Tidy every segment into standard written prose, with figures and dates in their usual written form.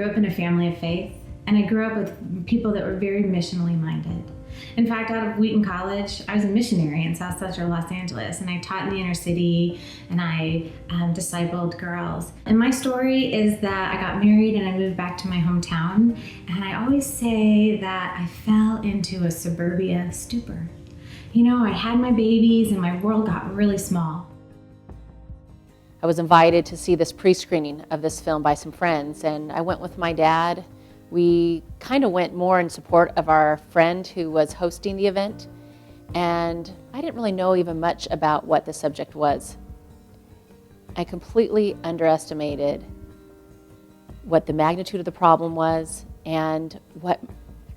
up in a family of faith, and I grew up with people that were very missionally minded. In fact, out of Wheaton College, I was a missionary in South Central Los Angeles, and I taught in the inner city, and I discipled girls. And my story is that I got married and I moved back to my hometown, and I always say that I fell into a suburbia stupor. You know, I had my babies and my world got really small. I was invited to see this pre-screening of this film by some friends, and I went with my dad. We kind of went more in support of our friend who was hosting the event, and I didn't really know even much about what the subject was. I completely underestimated what the magnitude of the problem was and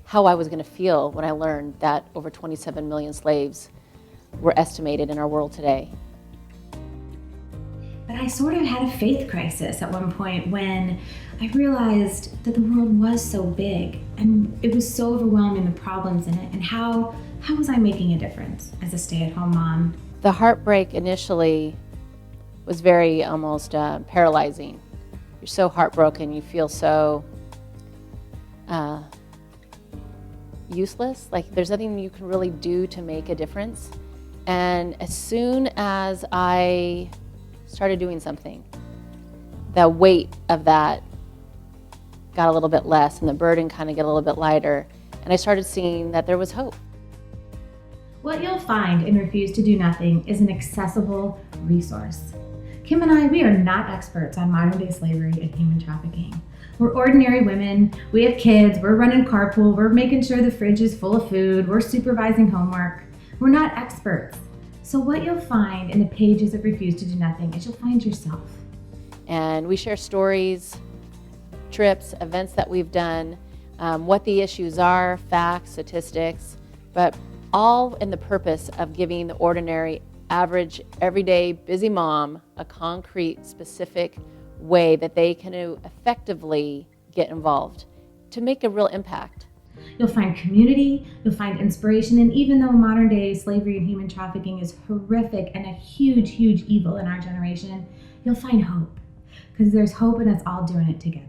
how I was going to feel when I learned that over 27 million slaves were estimated in our world today. But I sort of had a faith crisis at one point when I realized that the world was so big and it was so overwhelming, the problems in it, and how was I making a difference as a stay-at-home mom? The heartbreak initially was very almost paralyzing. You're so heartbroken, you feel so useless, like there's nothing you can really do to make a difference. And as soon as I started doing something, the weight of that got a little bit less and the burden kind of got a little bit lighter, and I started seeing that there was hope. What you'll find in Refuse to Do Nothing is an accessible resource. Kim and I, we are not experts on modern day slavery and human trafficking. We're ordinary women, we have kids, we're running carpool, we're making sure the fridge is full of food, we're supervising homework. We're not experts. So what you'll find in the pages of Refuse to Do Nothing is you'll find yourself. And we share stories, trips, events that we've done, what the issues are, facts, statistics, but all in the purpose of giving the ordinary, average, everyday, busy mom a concrete, specific way that they can effectively get involved to make a real impact. You'll find community, you'll find inspiration, and even though modern day slavery and human trafficking is horrific and a huge, huge evil in our generation, you'll find hope, because there's hope in us all doing it together.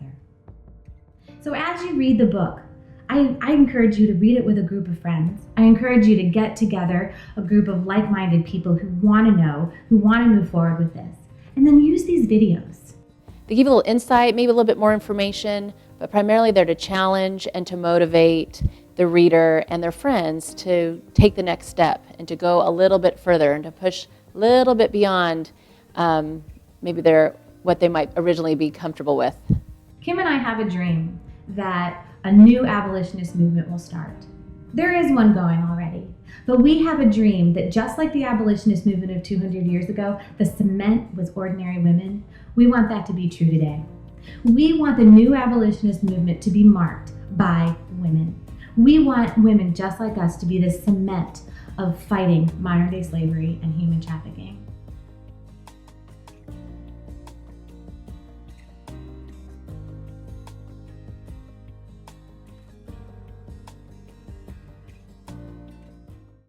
So as you read the book, I encourage you to read it with a group of friends. I encourage you to get together a group of like-minded people who want to know, who want to move forward with this, and then use these videos. They give a little insight, maybe a little bit more information, but primarily they're to challenge and to motivate the reader and their friends to take the next step and to go a little bit further and to push a little bit beyond maybe what they might originally be comfortable with. Kim and I have a dream that a new abolitionist movement will start. There is one going already, but we have a dream that just like the abolitionist movement of 200 years ago, the cement was ordinary women, we want that to be true today. We want the new abolitionist movement to be marked by women. We want women just like us to be the cement of fighting modern day slavery and human trafficking.